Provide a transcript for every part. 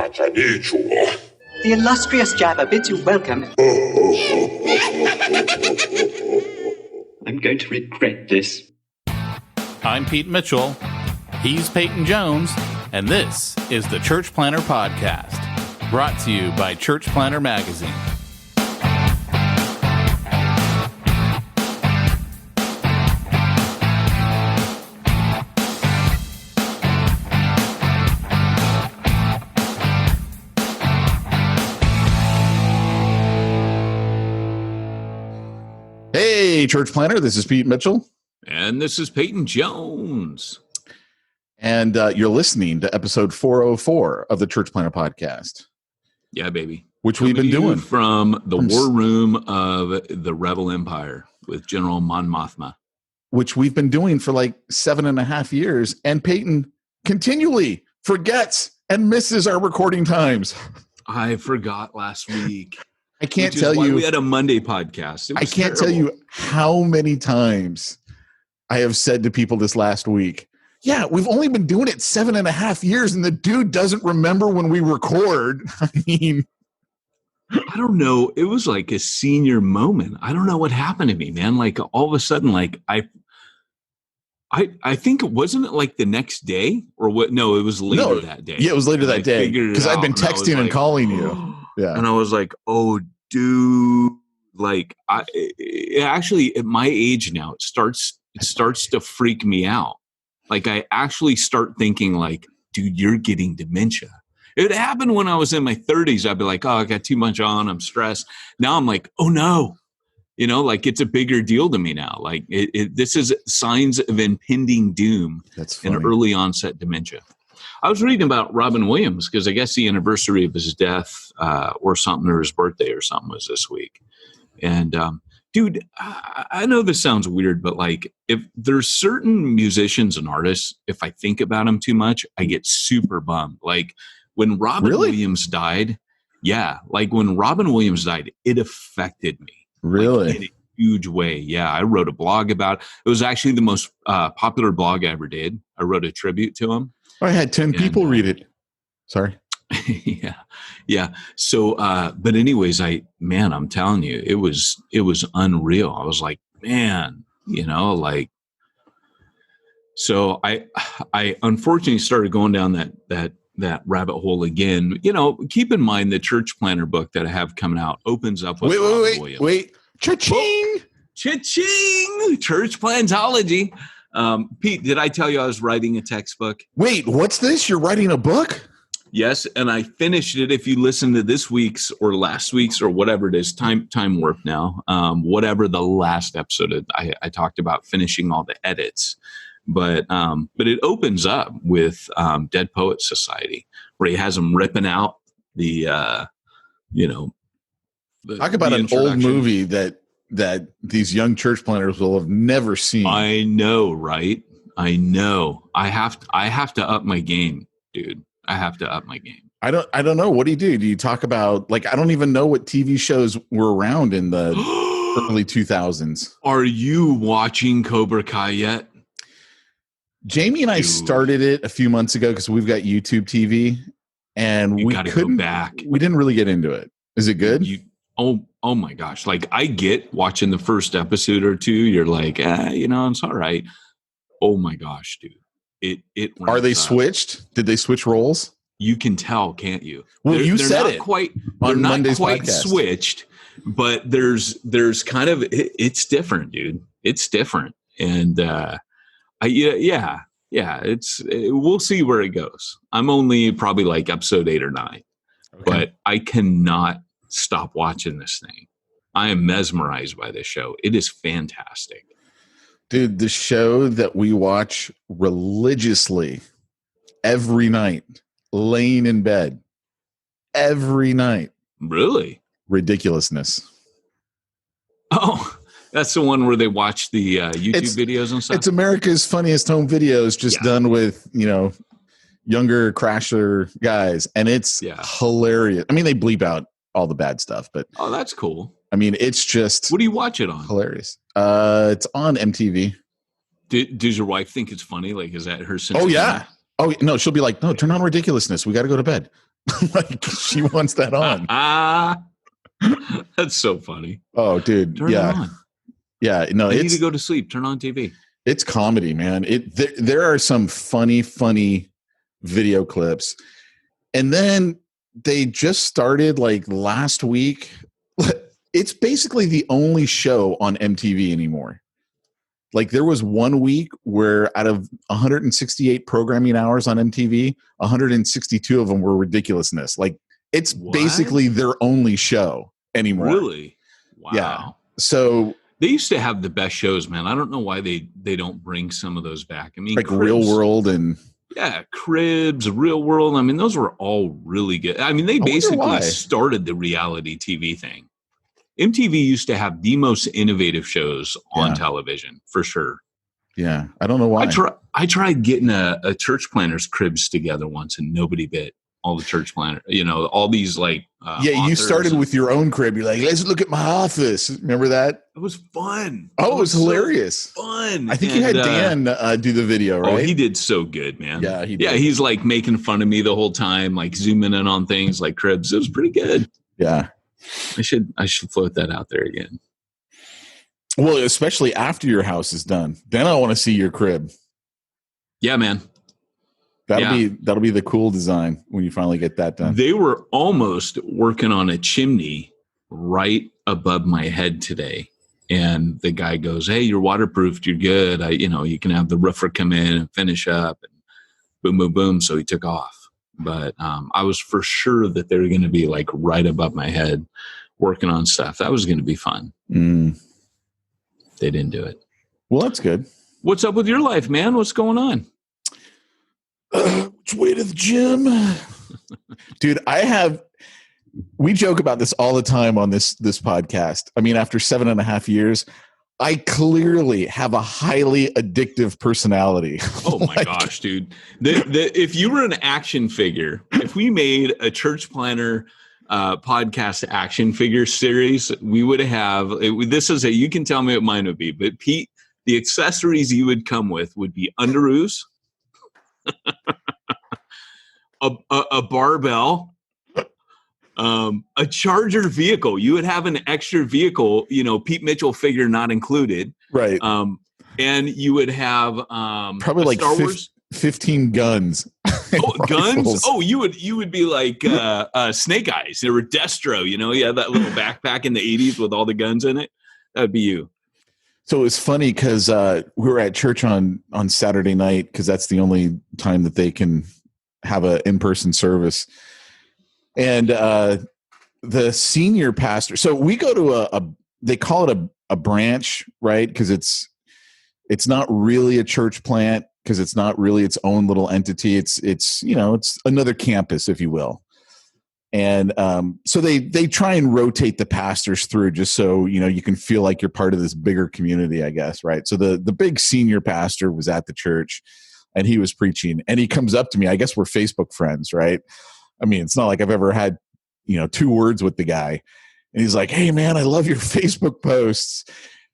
The illustrious Jabba bids you welcome. I'm going to regret this. I'm Pete Mitchell. He's Peyton Jones. And this is the Church Planter Podcast, brought to you by Church Planter Magazine. Hey, Church Planter, this is Pete Mitchell. And this is Peyton Jones. And you're listening to episode 404 of the Church Planter Podcast. Yeah, baby. Which we've been doing. From the war room of the Rebel Empire with General Mon Mothma. Which we've been doing for like 7.5 years. And Peyton continually forgets and misses our recording times. I forgot last week. I can't tell you. We had a Monday podcast. I can't tell you how many times I have said to people this last week, yeah, we've only been doing it 7.5 years, and the dude doesn't remember when we record. I mean, I don't know. It was like a senior moment. I don't know what happened to me, man. Like all of a sudden, like I think wasn't it like the next day or what? No, it was later that day. Yeah, it was later that day because I'd been texting and calling you. Yeah, and I was like, oh, dude, like actually at my age now, it starts to freak me out. Like I actually start thinking like, dude, you're getting dementia. It happened when I was in my 30s. I'd be like, oh, I got too much on. I'm stressed. Now I'm like, oh no, like it's a bigger deal to me now. Like this is signs of impending doom and early onset dementia. I was reading about Robin Williams because I guess the anniversary of his death or something, or his birthday or something was this week. And dude, I know this sounds weird, but like if there's certain musicians and artists, if I think about them too much, I get super bummed. Like when Robin Williams died, like when Robin Williams died, it affected me. Really? Like, in a huge way. Yeah, I wrote a blog about it. It was actually the most popular blog I ever did. I wrote a tribute to him. I had 10 people read it. Sorry. Yeah. So, but anyways, I'm telling you, it was unreal. I was like, man, like, so I unfortunately started going down that rabbit hole again. Keep in mind the Church Planter book that I have coming out opens up with wait. Cha-ching! Cha-ching! Church Plantology. Pete, did I tell you I was writing a textbook? Wait, what's this? You're writing a book? Yes, and I finished it. If you listen to this week's or last week's or whatever it is, time warp now, whatever the last episode, I talked about finishing all the edits. But it opens up with Dead Poets Society, where he has them ripping out the talk about an old movie that these young church planters will have never seen. I know, right? I know. I have to up my game, dude. I have to up my game. I don't know. What do you do? Do you talk about, like, I don't even know what TV shows were around in the early 2000s. Are you watching Cobra Kai yet? Jamie and I started it a few months ago because we've got YouTube TV, and we couldn't go back. We didn't really get into it. Is it good? Oh my gosh. Like I get watching the first episode or two. You're like, it's all right. Oh my gosh, dude. It Are they switched? Did they switch roles? You can tell, can't you? Well, you said it they're not quite switched, but there's kind of, it's different, dude. It's different. And, we'll see where it goes. I'm only probably like episode 8 or 9, but I cannot stop watching this thing. I am mesmerized by this show. It is fantastic. Dude, the show that we watch religiously every night, laying in bed, every night. Really? Ridiculousness. Oh, that's the one where they watch the YouTube videos and stuff? It's America's Funniest Home Videos, just done with, younger crasher guys. And it's hilarious. I mean, they bleep out all the bad stuff, but oh, that's cool. I mean, it's just, what do you watch it on? Hilarious. It's on MTV. Does your wife think it's funny? Like, is that her sense? Oh yeah. Oh no, she'll be like, no, turn on ridiculousness. We got to go to bed. Like she wants that on. That's so funny. Oh, dude. Turn it on. Yeah. No, I need to go to sleep. Turn on TV. It's comedy, man. There are some funny video clips. And then they just started like last week. It's basically the only show on MTV anymore. Like there was 1 week where out of 168 programming hours on MTV, 162 of them were ridiculousness. Like it's basically their only show anymore. Really? Wow. Yeah. So they used to have the best shows, man. I don't know why they don't bring some of those back. I mean, like Real World and Cribs, Real World. I mean, those were all really good. I mean, they basically started the reality TV thing. MTV used to have the most innovative shows on television, for sure. Yeah, I don't know why. I tried getting a church planners cribs together once, and nobody bit. All the church planner, all these like you started with your own crib. You're like, let's look at my office. Remember that? It was fun. Oh, it was hilarious. So fun. I think you had Dan do the video, right? Oh, he did so good, man. Yeah, he did. Yeah, he's like making fun of me the whole time, like zooming in on things like cribs. It was pretty good. Yeah. I should float that out there again. Well, especially after your house is done. Then I want to see your crib. Yeah, man. That'll be the cool design when you finally get that done. They were almost working on a chimney right above my head today. And the guy goes, "Hey, you're waterproofed. You're good. You can have the roofer come in and finish up." And boom, boom, boom. So he took off. But I was for sure that they were going to be like right above my head working on stuff. That was going to be fun. They didn't do it. Well, that's good. What's up with your life, man? What's going on? Which way to the gym? Dude, we joke about this all the time on this podcast. I mean, after 7.5 years, I clearly have a highly addictive personality. Oh my gosh, dude. If you were an action figure, if we made a church planner podcast action figure series, we would have, you can tell me what mine would be, but Pete, the accessories you would come with would be underoos, a barbell, a charger vehicle. You would have an extra vehicle, Pete Mitchell figure not included. Right. And you would have probably like Star Wars 15 guns. Guns? Oh, you would be like Snake Eyes. There were Destro, you had that little backpack in the 80s with all the guns in it. That would be you. So it was funny because we were at church on Saturday night because that's the only time that they can have an in-person service. And the senior pastor, so we go to they call it a branch, right? Because it's not really a church plant because it's not really its own little entity. It's another campus, if you will. And so they try and rotate the pastors through just so, you can feel like you're part of this bigger community, I guess, right? So the big senior pastor was at the church and he was preaching and he comes up to me. I guess we're Facebook friends, right? I mean, it's not like I've ever had, 2 words with the guy. And he's like, "Hey, man, I love your Facebook posts."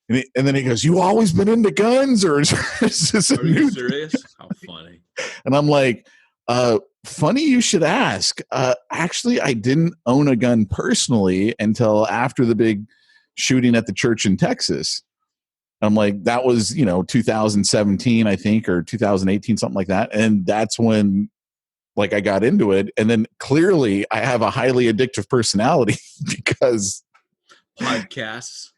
And then he goes, "You always been into guns or is this Are you serious? How funny." And I'm like, funny you should ask. Actually, I didn't own a gun personally until after the big shooting at the church in Texas. I'm like, that was, 2017, I think, or 2018, something like that. And that's when, I got into it. And then clearly I have a highly addictive personality because podcasts.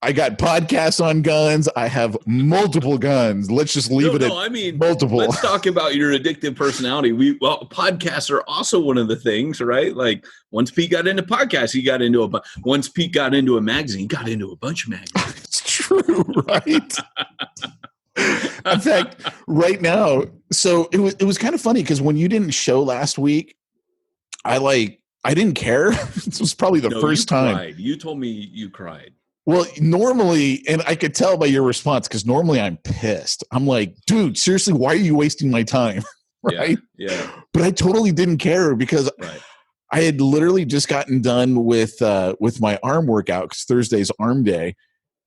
I got podcasts on guns. I have multiple guns. Let's just leave it at multiple. Let's talk about your addictive personality. Podcasts are also one of the things, right? Like once Pete got into podcasts, he got into once Pete got into a magazine, he got into a bunch of magazines. It's true, right? In fact, right now, so it was kind of funny because when you didn't show last week, I didn't care. This was probably the first time. Cried. You told me you cried. Well, normally, and I could tell by your response, because normally I'm pissed. I'm like, dude, seriously, why are you wasting my time? Right? Yeah. But I totally didn't care because I had literally just gotten done with my arm workout because Thursday's arm day.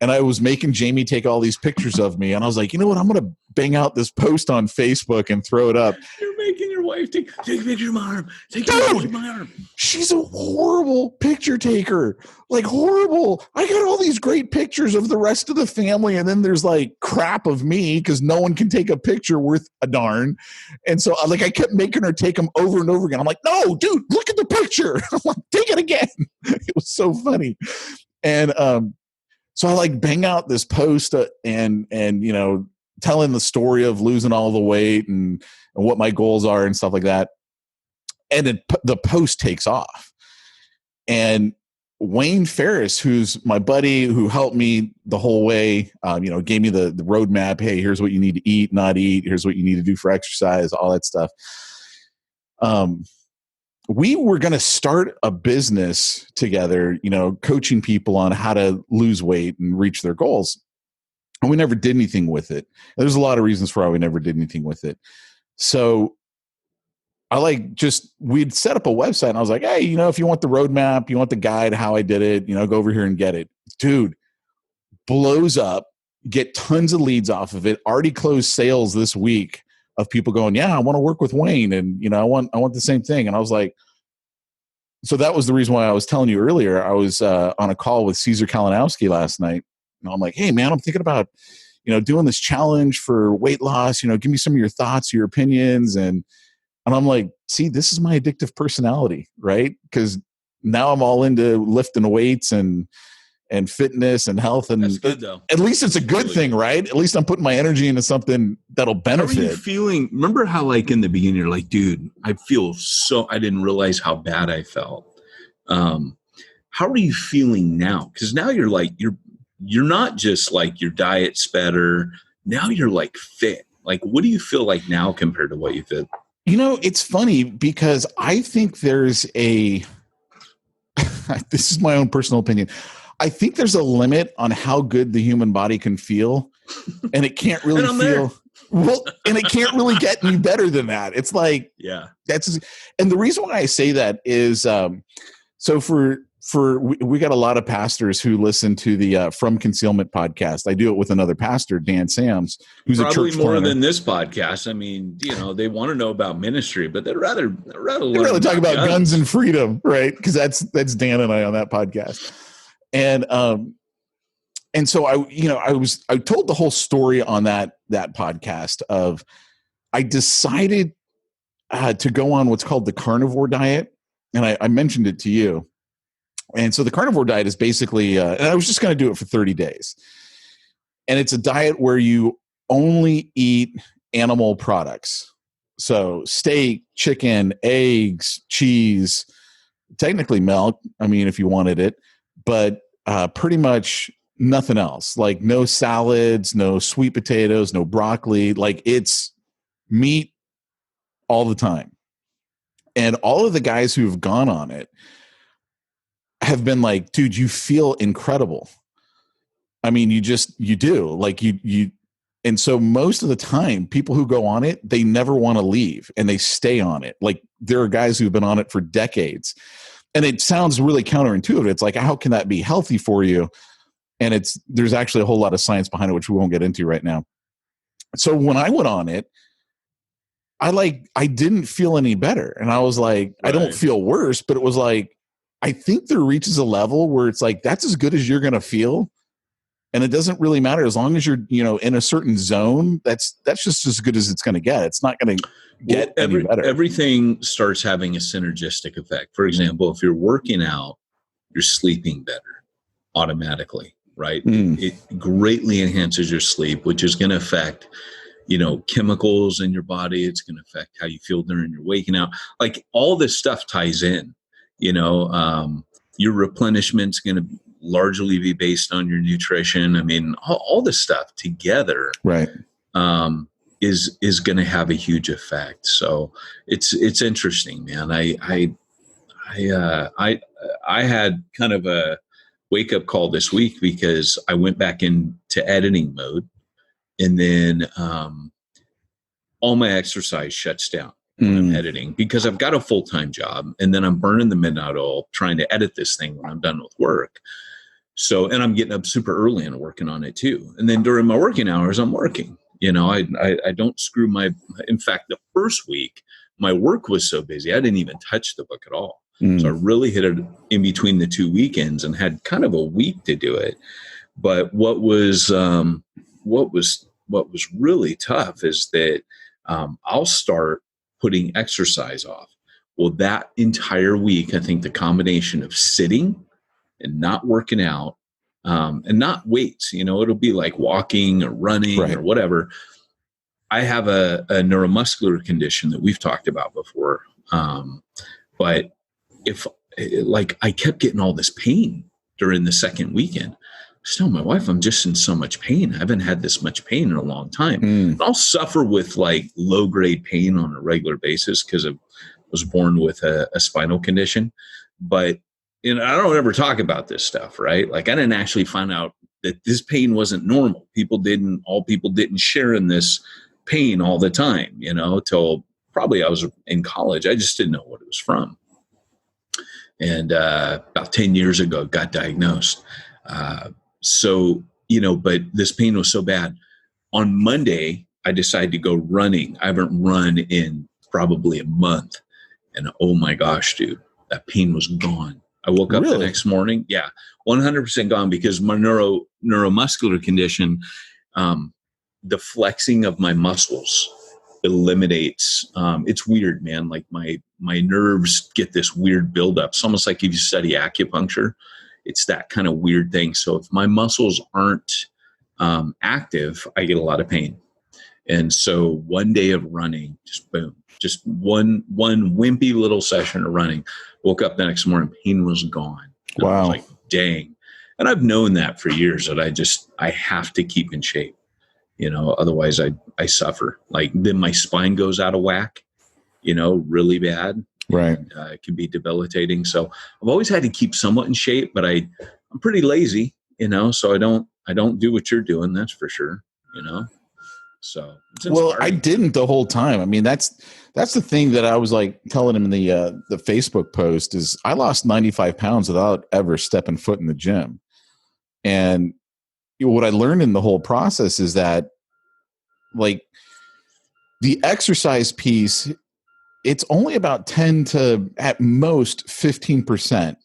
And I was making Jamie take all these pictures of me. And I was like, you know what? I'm going to bang out this post on Facebook and throw it up. You're making your wife take a picture of my arm. Take a picture of my arm. She's a horrible picture taker. Like, horrible. I got all these great pictures of the rest of the family. And then there's like crap of me because no one can take a picture worth a darn. And so like I kept making her take them over and over again. I'm like, no, dude, look at the picture. I'm like, take it again. It was so funny. And so I like bang out this post and you know, telling the story of losing all the weight and what my goals are and stuff like that. And then the post takes off. And Wayne Ferris, who's my buddy who helped me the whole way, you know, gave me the roadmap. Hey, here's what you need to eat, not eat. Here's what you need to do for exercise, all that stuff. We were going to start a business together, you know, coaching people on how to lose weight and reach their goals. And we never did anything with it. There's a lot of reasons for why we never did anything with it. So we'd set up a website and I was like, hey, you know, if you want the roadmap, you want the guide, how I did it, you know, go over here and get it. Dude, blows up, get tons of leads off of it. Already closed sales this week of people going, yeah, I want to work with Wayne. And, you know, I want the same thing. And I was like, so that was the reason why I was telling you earlier, I was on a call with Caesar Kalinowski last night. And I'm like, hey man, I'm thinking about, you know, doing this challenge for weight loss, you know, give me some of your thoughts, your opinions. And I'm like, see, this is my addictive personality, right? Because now I'm all into lifting weights and fitness and health. And that's good, though. At least it's a good thing, right? At least I'm putting my energy into something that'll benefit. How are you feeling? Remember how like in the beginning, you're like, dude, I didn't realize how bad I felt. How are you feeling now? Because now you're like, you're not just like your diet's better. Now you're like fit. Like, what do you feel like now compared to what you felt? You know, it's funny because I think there's this is my own personal opinion. I think there's a limit on how good the human body can feel, and it can't really feel well, and it can't really get any better than that. It's like, yeah, and the reason why I say that is, so we got a lot of pastors who listen to the From Concealment podcast. I do it with another pastor, Dan Sams, who's probably a church more planner. Than this podcast. I mean, you know, they want to know about ministry, but they'd rather talk about guns and freedom, right? Because that's Dan and I on that podcast. And so I told the whole story on that podcast of I decided to go on what's called the carnivore diet, and I mentioned it to you. And so the carnivore diet is basically, and I was just going to do it for 30 days. And it's a diet where you only eat animal products. So steak, chicken, eggs, cheese, technically milk. I mean, if you wanted it, but pretty much nothing else. Like no salads, no sweet potatoes, no broccoli. Like it's meat all the time. And all of the guys who've gone on it have been like, dude, you feel incredible. I mean, you do like you. And so most of the time people who go on it, they never want to leave and they stay on it. Like there are guys who've been on it for decades, and it sounds really counterintuitive. It's like, how can that be healthy for you? And there's actually a whole lot of science behind it, which we won't get into right now. So when I went on it, I didn't feel any better. And I was like, right. I don't feel worse, but it was like, I think there reaches a level where it's like, that's as good as you're going to feel. And it doesn't really matter as long as you're, you know, in a certain zone, that's just as good as it's going to get. It's not going to get any better. Everything starts having a synergistic effect. For example, if you're working out, you're sleeping better automatically, right? It greatly enhances your sleep, which is going to affect, you know, chemicals in your body. It's going to affect how you feel during your waking out. Like all this stuff ties in. You know, your replenishment's going to largely be based on your nutrition. I mean, all this stuff together, right, is going to have a huge effect. So it's interesting, man. I had kind of a wake up call this week because I went back into editing mode, and then all my exercise shuts down when I'm editing because I've got a full-time job, and then I'm burning the midnight oil trying to edit this thing when I'm done with work. So, and I'm getting up super early and working on it too. And then during my working hours, I'm working. I don't screw in fact, the first week, my work was so busy, I didn't even touch the book at all. So I really hit it in between the 2 weekends and had kind of a week to do it. But what was really tough is that I'll start putting exercise off. Well, that entire week, I think the combination of sitting and not working out, and not weights, it'll be like walking or running or whatever. I have a neuromuscular condition that we've talked about before. But if I kept getting all this pain during the second weekend, I was telling my wife, I'm just in so much pain. I haven't had this much pain in a long time. I'll suffer with low grade pain on a regular basis because I was born with a spinal condition, but I don't ever talk about this stuff, right? I didn't actually find out that this pain wasn't normal. All people didn't share in this pain all the time, till probably I was in college. I just didn't know what it was from. And about 10 years ago, got diagnosed. But this pain was so bad. On Monday, I decided to go running. I haven't run in probably a month. And oh my gosh, dude, that pain was gone. I woke up the next morning. Yeah, 100% gone because my neuromuscular condition, the flexing of my muscles eliminates. It's weird, man. My nerves get this weird buildup. It's almost like if you study acupuncture, it's that kind of weird thing. So if my muscles aren't active, I get a lot of pain. And so one day of running, just boom, just one wimpy little session of running. Woke up the next morning, pain was gone. And I was like, dang. And I've known that for years that I have to keep in shape, otherwise I suffer. Then my spine goes out of whack, really bad. Right. And, it can be debilitating. So I've always had to keep somewhat in shape, but I'm pretty lazy, so I don't do what you're doing. That's for sure. So I didn't the whole time. I mean, that's the thing that I was telling him in the Facebook post is I lost 95 pounds without ever stepping foot in the gym. And what I learned in the whole process is that the exercise piece, it's only about 10 to at most 15%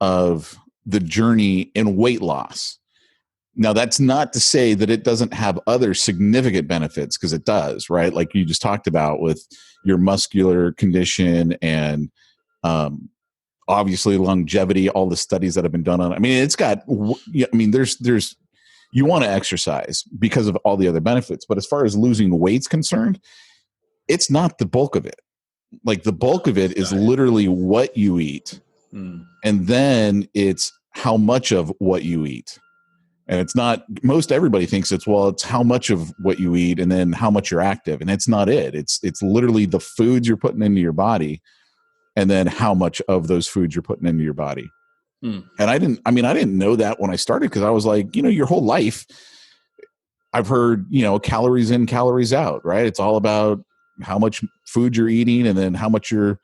of the journey in weight loss. Now, that's not to say that it doesn't have other significant benefits, because it does, right? Like you just talked about with your muscular condition and obviously longevity, all the studies that have been done on it. I mean, there's you want to exercise because of all the other benefits. But as far as losing weight's concerned, it's not the bulk of it. The bulk of it is literally what you eat. And then it's how much of what you eat. And it's not, most everybody thinks it's how much of what you eat and then how much you're active. And it's not it. It's literally the foods you're putting into your body and then how much of those foods you're putting into your body. And I didn't know that when I started, because I was like, your whole life I've heard, calories in, calories out, right? It's all about how much food you're eating and then how much you're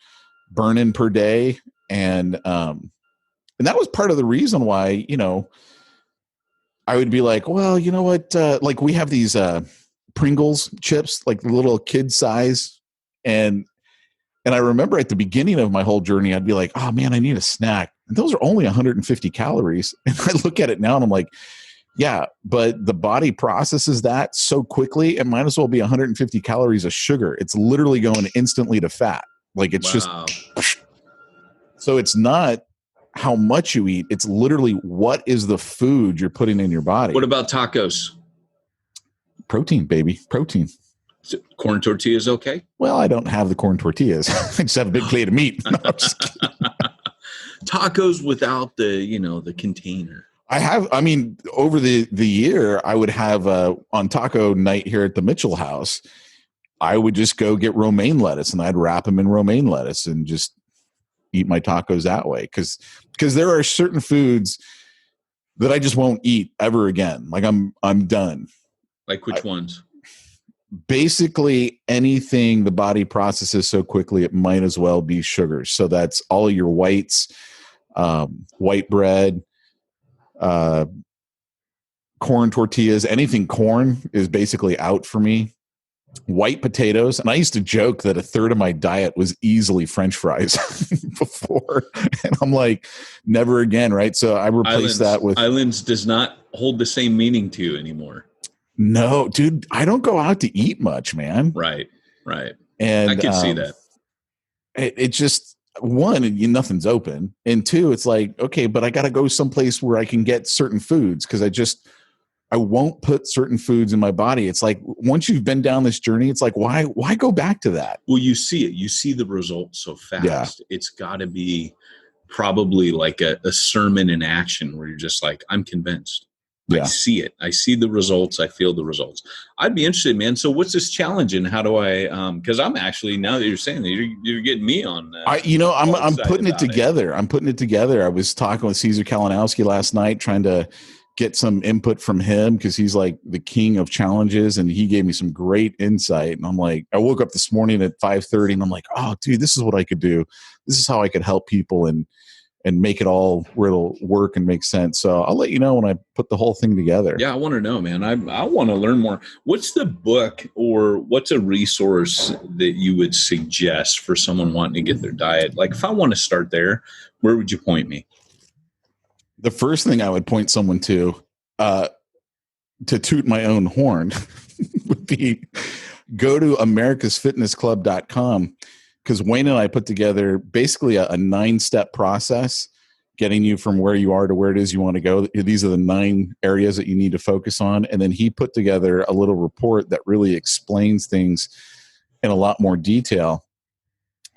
burning per day. And that was part of the reason why, I would be like, well, you know what? We have these Pringles chips, the little kid size. And I remember at the beginning of my whole journey, I'd be like, oh man, I need a snack. And those are only 150 calories. And I look at it now and I'm like, yeah, but the body processes that so quickly, it might as well be 150 calories of sugar. It's literally going instantly to fat. It's just, so it's not how much you eat. It's literally what is the food you're putting in your body. What about tacos? Protein, baby. Protein. Is it corn tortillas okay? Well, I don't have the corn tortillas. I just have a big plate of meat. No, tacos without the container. Over the year, I would have on taco night here at the Mitchell house, I would just go get romaine lettuce and I'd wrap them in romaine lettuce and just eat my tacos that way. Because there are certain foods that I just won't eat ever again. I'm done. Like which ones? Basically anything the body processes so quickly, it might as well be sugars. So that's all your whites, white bread, Corn tortillas, anything corn is basically out for me. White potatoes. And I used to joke that a third of my diet was easily French fries before. And I'm like, never again, right? So I replaced that with Islands does not hold the same meaning to you anymore. No, dude, I don't go out to eat much, man. Right. And I can see that. It just, one, nothing's open. And two, it's like, okay, but I got to go someplace where I can get certain foods because I won't put certain foods in my body. It's like once you've been down this journey, it's like, why go back to that? Well, you see it. You see the results so fast. Yeah. It's got to be probably like a sermon in action where you're just like, I'm convinced. Yeah. I see it. I see the results. I feel the results. I'd be interested, man. So what's this challenge and how do I, cause I'm actually, now that you're saying that you're getting me on, I'm putting it together. I'm putting it together. I was talking with Caesar Kalinowski last night, trying to get some input from him because he's like the king of challenges. And he gave me some great insight. And I'm like, I woke up this morning at 5:30 and I'm like, oh dude, this is what I could do. This is how I could help people and make it all where it'll work and make sense. So I'll let you know when I put the whole thing together. Yeah, I want to know, man. I want to learn more. What's the book or what's a resource that you would suggest for someone wanting to get their diet? Like if I want to start there, where would you point me? The first thing I would point someone to toot my own horn would be go to americasfitnessclub.com. Because Wayne and I put together basically a 9-step process getting you from where you are to where it is you want to go. These are the 9 areas that you need to focus on. And then he put together a little report that really explains things in a lot more detail.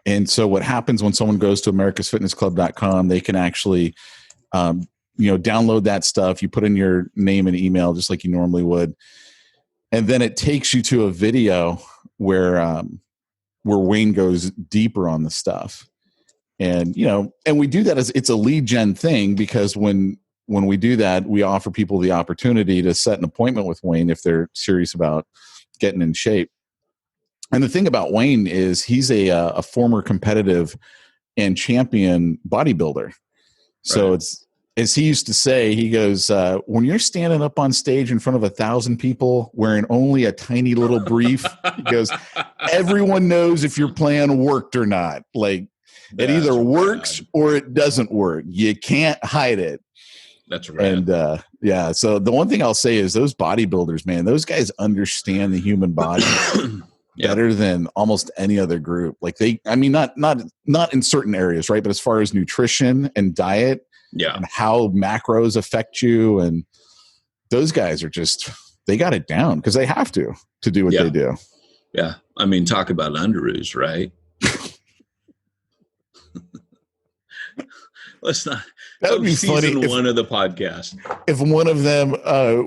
And so what happens when someone goes to americasfitnessclub.com, they can actually, download that stuff. You put in your name and email just like you normally would. And then it takes you to a video where Wayne goes deeper on the stuff. And, and we do that as it's a lead gen thing because when we do that, we offer people the opportunity to set an appointment with Wayne if they're serious about getting in shape. And the thing about Wayne is he's a former competitive and champion bodybuilder. So It's, as he used to say, he goes, when you're standing up on stage in front of 1,000 people wearing only a tiny little brief, he goes, everyone knows if your plan worked or not. Like it either works or it doesn't work. You can't hide it. That's right. And so the one thing I'll say is those bodybuilders, man, those guys understand the human body better than almost any other group. Like not in certain areas, right? But as far as nutrition and diet, and how macros affect you, and those guys are they got it down because they have to do what they do. Yeah. I mean, talk about underoos, right? Let's not. That would be season funny. One of the podcast. If one of them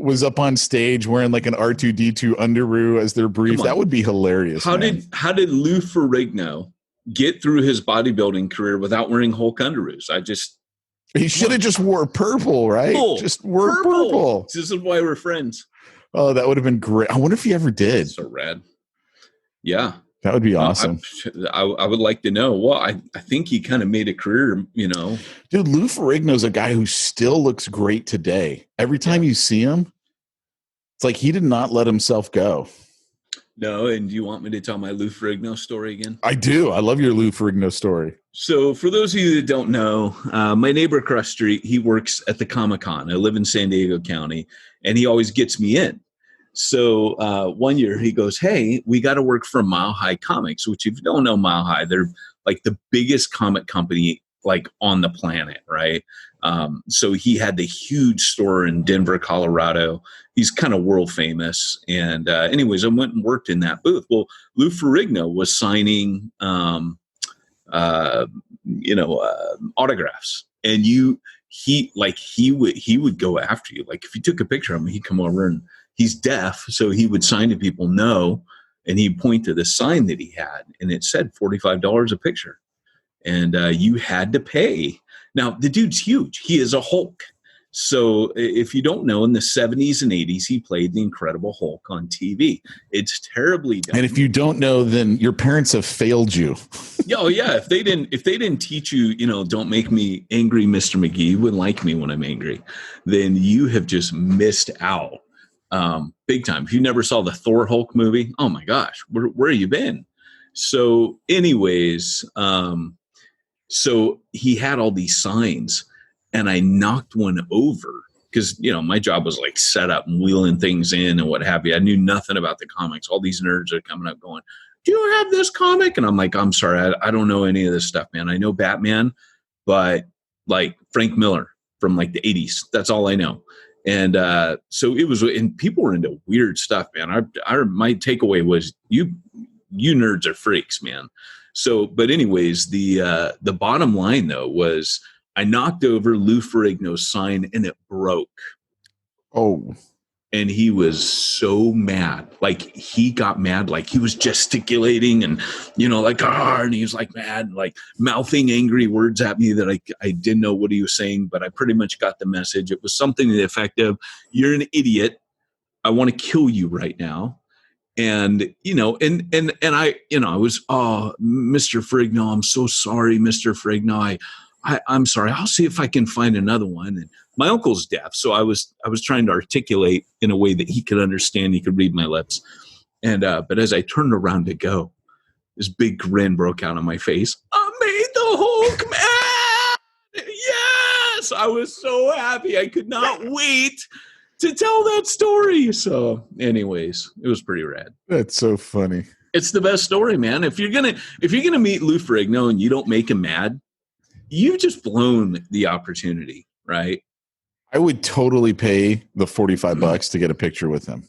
was up on stage wearing like an R2D2 underoo as their brief, that would be hilarious. How did Lou Ferrigno get through his bodybuilding career without wearing Hulk underoos? He should have just wore purple, right? Just wore purple. This is why we're friends. Oh, that would have been great. I wonder if he ever did. So rad. Yeah. That would be awesome. I would like to know. Well, I think he kind of made a career, Dude, Lou Ferrigno's a guy who still looks great today. Every time you see him, it's like he did not let himself go. No, and do you want me to tell my Lou Ferrigno story again? I do. I love your Lou Ferrigno story. So for those of you that don't know, my neighbor across the street, he works at the Comic-Con. I live in San Diego County, and he always gets me in. So one year he goes, hey, we got to work for Mile High Comics, which if you don't know Mile High, they're like the biggest comic company like on the planet, right? So he had the huge store in Denver, Colorado. He's kind of world famous. And anyways, I went and worked in that booth. Well, Lou Ferrigno was signing, autographs, and he would go after you. Like if you took a picture of him, he'd come over, and he's deaf, so he would sign to people no, and he'd point to the sign that he had, and it said $45 a picture, and you had to pay. Now the dude's huge. He is a Hulk. So if you don't know, in the 70s and 80s, he played the Incredible Hulk on TV. It's terribly done. And if you don't know, then your parents have failed you. Oh yeah, if they didn't teach you, don't make me angry, Mr. McGee, you wouldn't like me when I'm angry, then you have just missed out big time. If you never saw the Thor Hulk movie, oh my gosh, where have you been? So anyways, so he had all these signs, and I knocked one over because, my job was like set up and wheeling things in and what have you. I knew nothing about the comics. All these nerds are coming up going, do you have this comic? And I'm like, I'm sorry, I don't know any of this stuff, man. I know Batman, but like Frank Miller from like the 80s. That's all I know. And so it was, and people were into weird stuff, man. My takeaway was you nerds are freaks, man. So, but anyways, the bottom line though was I knocked over Lou Ferrigno's sign and it broke. Oh. And he was so mad. Like he got mad, like he was gesticulating and, like, and he was like mad, like mouthing angry words at me that I didn't know what he was saying, but I pretty much got the message. It was something to the effect of, you're an idiot. I want to kill you right now. And, and I, I was, oh, Mr. Ferrigno, I'm so sorry, Mr. Ferrigno. I'm sorry. I'll see if I can find another one. And my uncle's deaf, so I was trying to articulate in a way that he could understand. He could read my lips. And but as I turned around to go, this big grin broke out on my face. I made the Hulk mad. Yes, I was so happy. I could not wait to tell that story. So, anyways, it was pretty rad. That's so funny. It's the best story, man. If you're gonna meet Lou Ferrigno and you don't make him mad, you've just blown the opportunity, right? I would totally pay the $45 to get a picture with him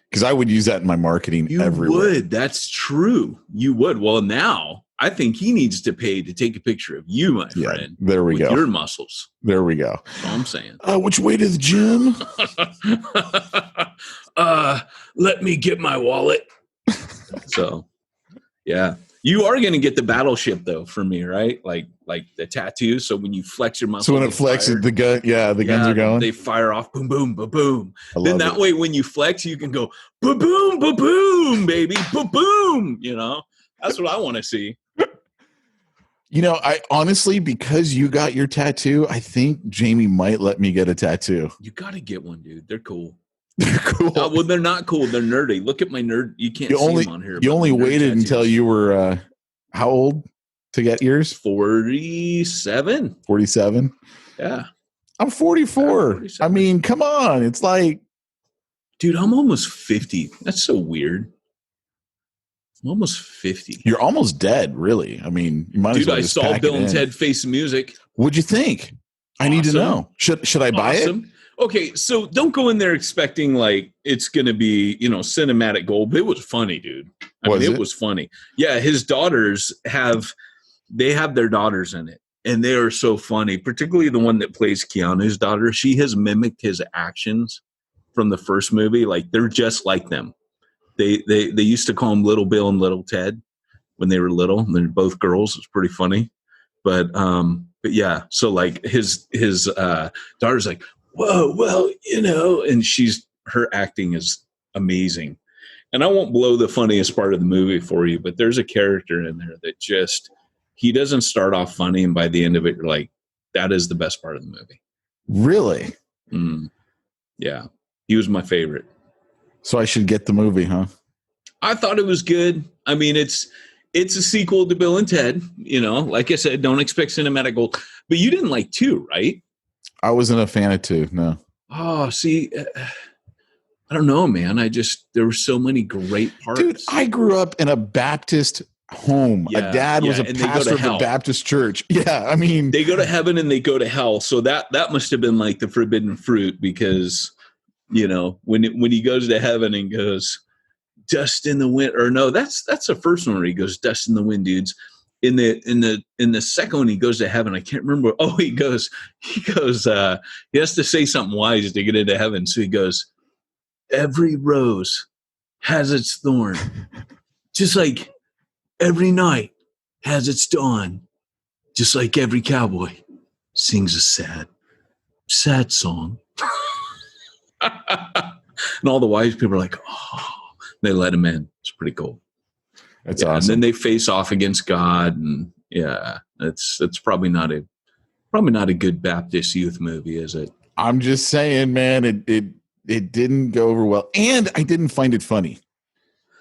because I would use that in my marketing everywhere. You would. That's true. You would. Well, now I think he needs to pay to take a picture of you, my friend. There we go. Your muscles. There we go. That's all I'm saying. Which way to the gym? Let me get my wallet. So, yeah. You are going to get the battleship though from me, right? Like the tattoo. So when you flex your muscle, so when it flexes, the gun, the guns are going. They fire off, boom, boom, ba boom. Then that way, when you flex, you can go ba boom, ba boom, baby, ba boom. That's what I want to see. I honestly, because you got your tattoo, I think Jamie might let me get a tattoo. You got to get one, dude. They're cool. They're cool. Well, they're not cool. They're nerdy. Look at my nerd. You can't see them on here. You only waited tattoos until you were how old to get yours? 47. 47? Yeah. I'm 44. I mean, come on. It's like, dude, I'm almost 50. That's so weird. I'm almost 50. You're almost dead, really. I mean, you might as well. Dude, I saw Bill and Ted Face the Music. What'd you think? I need to know. Should I buy it? Okay, so don't go in there expecting like it's going to be, cinematic gold. But it was funny, dude. It was funny. Yeah, his daughters have their daughters in it, and they are so funny. Particularly the one that plays Keanu's daughter. She has mimicked his actions from the first movie. Like they're just like them. They used to call him Little Bill and Little Ted when they were little. They're both girls. It's pretty funny, but yeah. So like his daughter's like, whoa, well, and her acting is amazing. And I won't blow the funniest part of the movie for you, but there's a character in there that he doesn't start off funny. And by the end of it, you're like, that is the best part of the movie. Really? Yeah. He was my favorite. So I should get the movie, huh? I thought it was good. I mean, it's a sequel to Bill and Ted, like I said, don't expect cinematic gold, but you didn't like 2, right? I wasn't a fan of 2, no. Oh, see, I don't know, man. There were so many great parts. Dude, I grew up in a Baptist home. Yeah, a dad was a pastor of the Baptist church. Yeah, I mean. They go to heaven and they go to hell. So that must have been like the forbidden fruit because, when he goes to heaven and goes, dust in the wind, or no, that's the first one where he goes, dust in the wind, dudes. In the second one, he goes to heaven. I can't remember. Oh, he goes, he has to say something wise to get into heaven. So he goes, every rose has its thorn, just like every night has its dawn, just like every cowboy sings a sad sad song. And all the wise people are like, oh, they let him in. It's pretty cool. That's And awesome. then they face off against God, and it's probably not a good Baptist youth movie, is it? I'm just saying, man, it didn't go over well, and I didn't find it funny.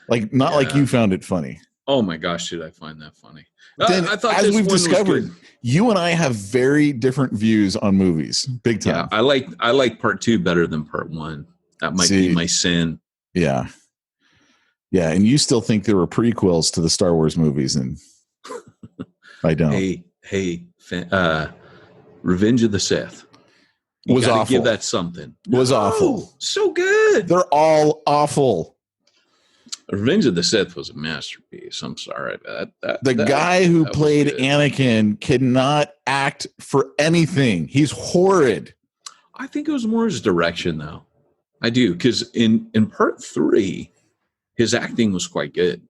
Like like you found it funny. Oh my gosh, did I find that funny? Then, I thought as this we've one was discovered, good. you and I have very different views on movies. Big time. Yeah, I like part 2 better than part 1. That might be my sin. Yeah. Yeah, and you still think there were prequels to the Star Wars movies, and I don't. Hey, Revenge of the Sith. You was gotta awful. give that something. Was awful. So good. They're all awful. Revenge of the Sith was a masterpiece. I'm sorry. The guy who was played good. Anakin cannot act for anything. He's horrid. I think it was more his direction, though. I do, because in part 3, his acting was quite good.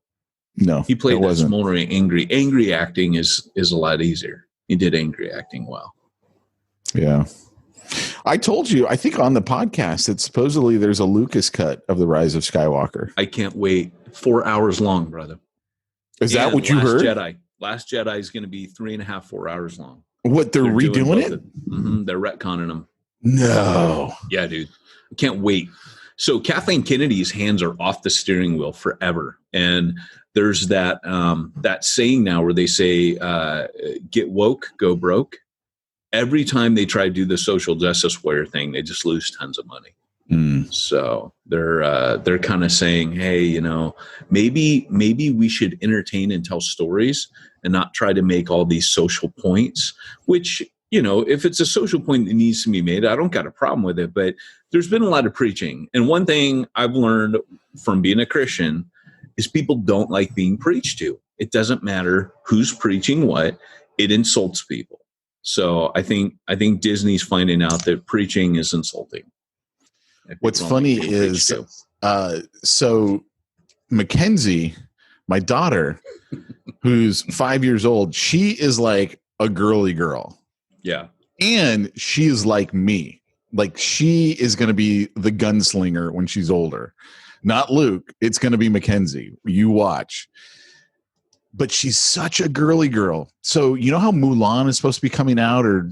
No, He played it that wasn't. smoldering angry. Angry acting is a lot easier. He did angry acting well. Yeah. I told you, I think on the podcast, that supposedly there's a Lucas cut of The Rise of Skywalker. I can't wait. 4 hours long, brother. Is that And what you heard? Last Jedi is going to be 3.5, 4 hours long. What, they're redoing it? They're retconning them. No. Yeah, dude. I can't wait. So Kathleen Kennedy's hands are off the steering wheel forever. And there's that saying now where they say, get woke, go broke. Every time they try to do the social justice warrior thing, they just lose tons of money. So they're kind of saying, hey, maybe we should entertain and tell stories and not try to make all these social points, which, if it's a social point that needs to be made, I don't got a problem with it. But there's been a lot of preaching. And one thing I've learned from being a Christian is people don't like being preached to. It doesn't matter who's preaching what, it insults people. So I think Disney's finding out that preaching is insulting. What's funny is, so Mackenzie, my daughter, who's 5 years old, she is like a girly girl. Yeah. And she is like me. Like, she is going to be the gunslinger when she's older. Not Luke. It's going to be Mackenzie. You watch. But she's such a girly girl. So you know how Mulan is supposed to be coming out or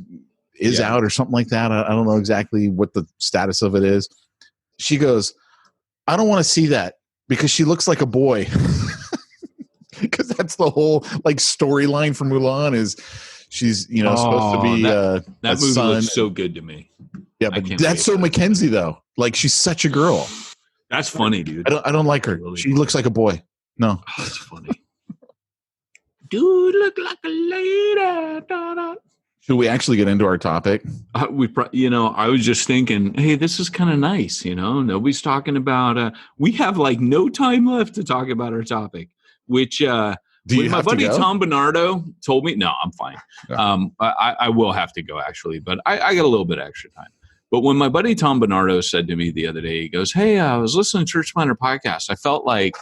is out or something like that? I don't know exactly what the status of it is. She goes, I don't want to see that because she looks like a boy. Because that's the whole storyline for Mulan is she's supposed to be that movie son. looks so good to me. Yeah, but that's so Mackenzie though. Like, she's such a girl. That's funny, dude. I don't like her. Really she looks like a boy. No, that's funny. Dude, look like a lady. Da-da. Should we actually get into our topic? I was just thinking, hey, this is kind of nice. Nobody's talking about. We have no time left to talk about our topic. Which when my buddy Tom Bernardo told me, no, I'm fine. Yeah. I will have to go actually, but I got a little bit of extra time. But when my buddy Tom Bernardo said to me the other day, he goes, "Hey, I was listening to Church Planter podcast. I felt like,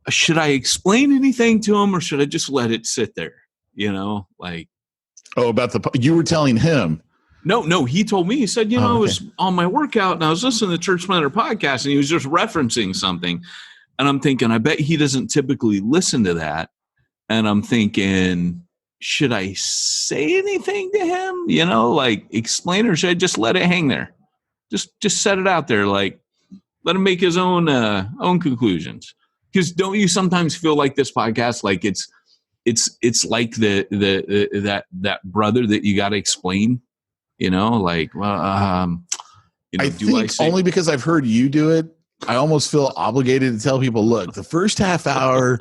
should I explain anything to him or should I just let it sit there? About you were telling him." No, he told me. He said, I was on my workout and I was listening to the Church Planter podcast and he was just referencing something. And I'm thinking, I bet he doesn't typically listen to that. And I'm thinking, should I say anything to him? Explain, or should I just let it hang there? Just set it out there. Let him make his own conclusions. Because don't you sometimes feel like this podcast, it's like that brother that you got to explain, I think only because I've heard you do it, I almost feel obligated to tell people, look, the first half hour,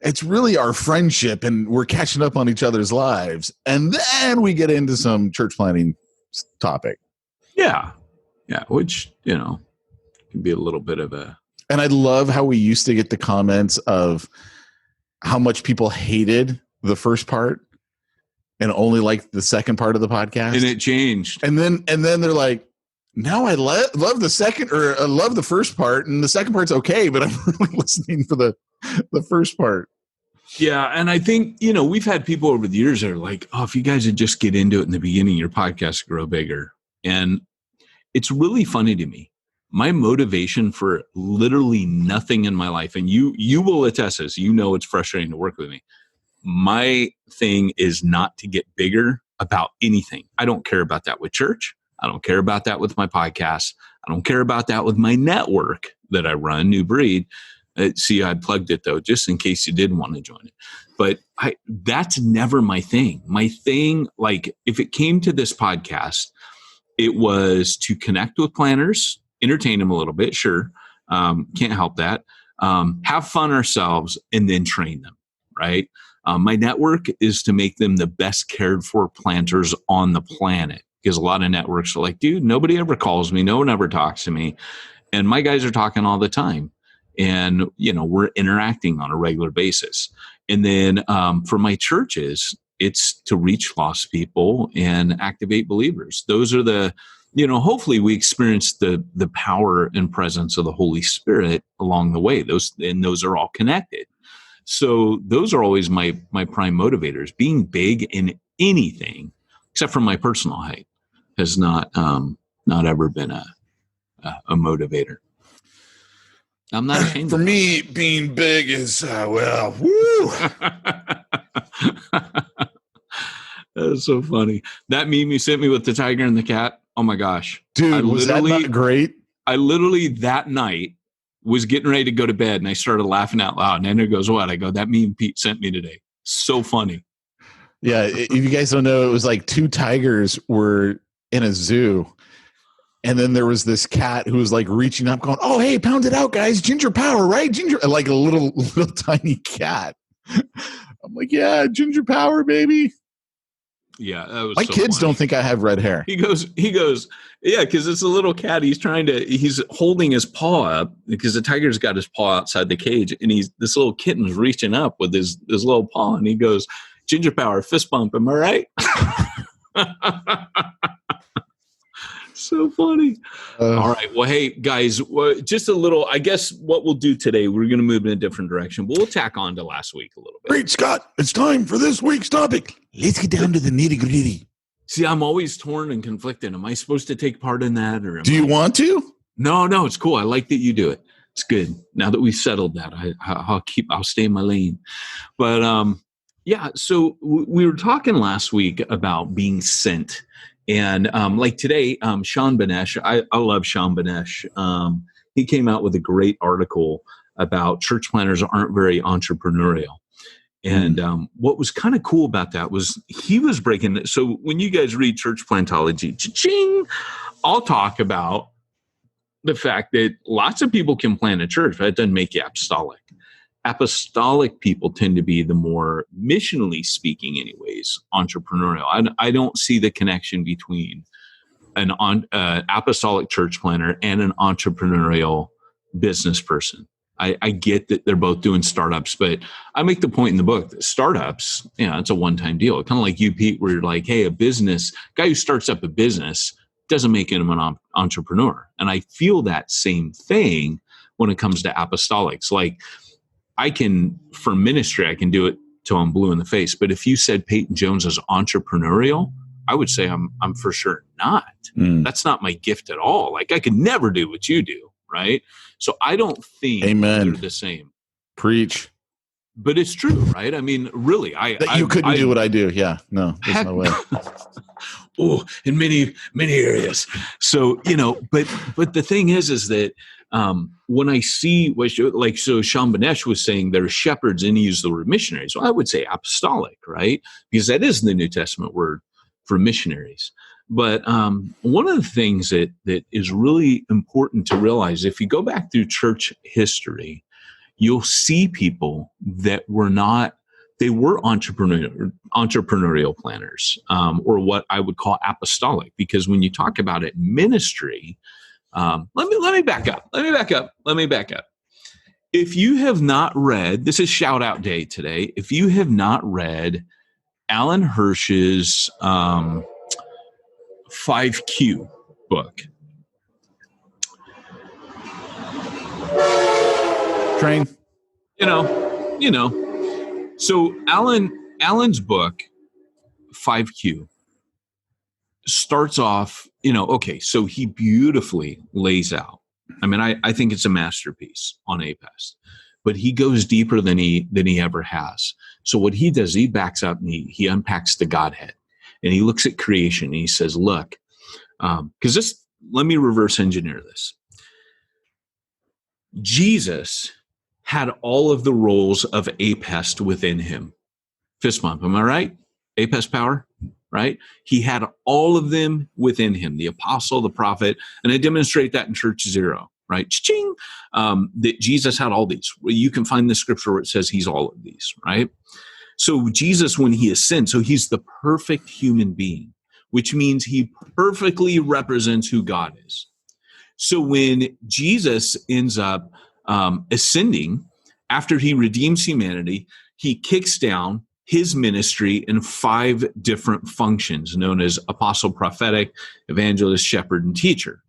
it's really our friendship and we're catching up on each other's lives. And then we get into some church planting topic. Yeah. Yeah. Which, can be a little bit of a. And I love how we used to get the comments of how much people hated the first part and only liked the second part of the podcast. And it changed. And then they're like, now I love the second, or I love the first part, and the second part's okay, but I'm really listening for the first part. Yeah. And I think, you know, we've had people over the years that are like, oh, if you guys would just get into it in the beginning, your podcast would grow bigger. And it's really funny to me. My motivation for literally nothing in my life, and you will attest this, you know it's frustrating to work with me. My thing is not to get bigger about anything. I don't care about that with church. I don't care about that with my podcast. I don't care about that with my network that I run, New Breed. See, I plugged it though, just in case you did want to join it. But that's never my thing. My thing, like if it came to this podcast, it was to connect with planners, entertain them a little bit, sure. Can't help that. Have fun ourselves and then train them, right? My network is to make them the best cared for planters on the planet, because a lot of networks are like, dude, nobody ever calls me. No one ever talks to me. And my guys are talking all the time. And, you know, we're interacting on a regular basis. And then for my churches, it's to reach lost people and activate believers. Those are the, you know, hopefully we experience the power and presence of the Holy Spirit along the way. Those are all connected. So those are always my prime motivators. Being big in anything, except for my personal height, has not ever been a motivator. I'm not ashamed. For me, being big is well, woo. That's so funny. That meme you sent me with the tiger and the cat. Oh my gosh, dude, was that not great? I literally that night was getting ready to go to bed and I started laughing out loud. And Andrew goes, "What?" I go, "That meme Pete sent me today. So funny." Yeah, if you guys don't know, it was like two tigers were in a zoo. And then there was this cat who was like reaching up going, "Oh, hey, pound it out, guys. Ginger power, right? Ginger," like a little tiny cat. I'm like, yeah, ginger power, baby. Yeah, that was my so kids funny. Don't think I have red hair. He goes, yeah, because it's a little cat. He's holding his paw up because the tiger's got his paw outside the cage, and this little kitten's reaching up with his little paw, and he goes, "Ginger power, fist bump, am I right?" So funny. All right. Well, hey, guys, just a little, I guess what we'll do today, we're going to move in a different direction, but we'll tack on to last week a little bit. Great, Scott. It's time for this week's topic. Let's get down to the nitty gritty. See, I'm always torn and conflicted. Am I supposed to take part in that? Or do you want to? No, it's cool. I like that you do it. It's good. Now that we've settled that, I'll stay in my lane. But yeah, so we were talking last week about being sent. And like today, Sean Banesh, I love Sean Banesh. He came out with a great article about church planners aren't very entrepreneurial. And what was kind of cool about that was he was breaking. So when you guys read church plantology, cha-ching, I'll talk about the fact that lots of people can plant a church, but it doesn't make you apostolic. Apostolic people tend to be the more, missionally speaking anyways, entrepreneurial. I don't see the connection between an apostolic church planner and an entrepreneurial business person. I get that they're both doing startups, but I make the point in the book that startups, it's a one-time deal. Kind of like you, Pete, where you're like, hey, a guy who starts up a business doesn't make him an entrepreneur. And I feel that same thing when it comes to apostolics. Like, for ministry, I can do it till I'm blue in the face. But if you said Peyton Jones is entrepreneurial, I would say I'm for sure not. That's not my gift at all. Like, I could never do what you do, right? So I don't think they're the same. Preach. But it's true, right? I mean, really, you couldn't do what I do. Yeah, no, there's no way. Oh, in many areas. So but the thing is that when I see so Sean Banesh was saying there are shepherds, and he used the word missionaries. Well, I would say apostolic, right? Because that is the New Testament word for missionaries. But one of the things that is really important to realize, if you go back through church history, you'll see people that were entrepreneurial planners, or what I would call apostolic. Because when you talk about it, ministry, let me back up. If you have not read, this is shout out day today. If you have not read Alan Hirsch's 5Q book, train, So Allen's book, 5Q, starts off, okay, so he beautifully lays out. I mean, I think it's a masterpiece on APEST, but he goes deeper than he ever has. So what he does, he backs up and he unpacks the Godhead, and he looks at creation and he says, look, because let me reverse engineer this. Jesus had all of the roles of APEST within him. Fist bump, am I right? APEST power, right? He had all of them within him, the apostle, the prophet, and I demonstrate that in Church Zero, right? Ching, that Jesus had all these. You can find the scripture where it says he's all of these, right? So Jesus, when he ascends, so he's the perfect human being, which means he perfectly represents who God is. So when Jesus ends up ascending, after he redeems humanity, he kicks down his ministry in 5 different functions known as apostle, prophetic, evangelist, shepherd, and teacher.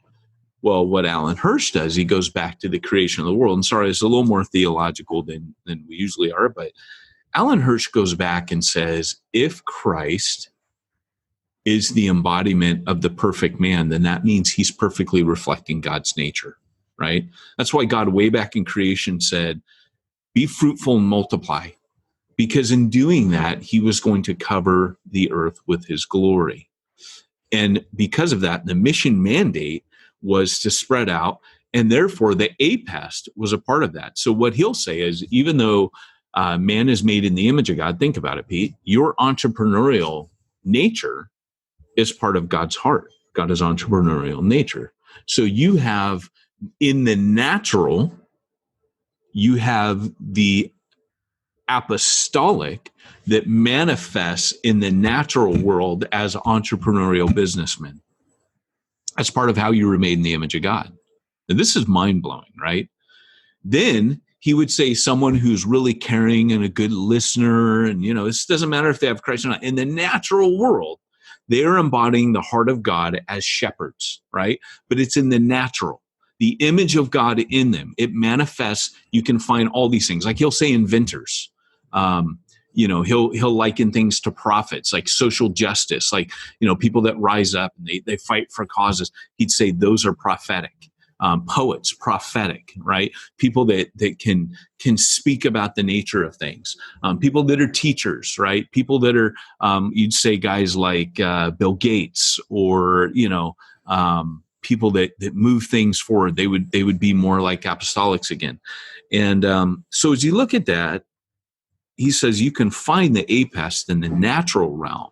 Well, what Alan Hirsch does, he goes back to the creation of the world. And sorry, it's a little more theological than we usually are, but Alan Hirsch goes back and says, if Christ is the embodiment of the perfect man, then that means he's perfectly reflecting God's nature, right? That's why God way back in creation said, be fruitful and multiply, because in doing that, he was going to cover the earth with his glory. And because of that, the mission mandate was to spread out, and therefore the APEST was a part of that. So what he'll say is, even though man is made in the image of God, think about it, Pete, your entrepreneurial nature is part of God's heart. God is entrepreneurial nature. So you have, in the natural, you have the apostolic that manifests in the natural world as entrepreneurial businessmen. That's part of how you were made in the image of God. And this is mind-blowing, right? Then he would say someone who's really caring and a good listener, and this doesn't matter if they have Christ or not. In the natural world, they are embodying the heart of God as shepherds, right? But it's in the natural, the image of God in them. It manifests. You can find all these things. Like he'll say inventors. He'll liken things to prophets, like social justice, like, people that rise up and they fight for causes. He'd say those are prophetic. Poets, prophetic, right? People that can speak about the nature of things. People that are teachers, right? People that are, you'd say guys like Bill Gates, or people that move things forward. They would be more like apostolics again. And so as you look at that, he says you can find the APEST in the natural realm,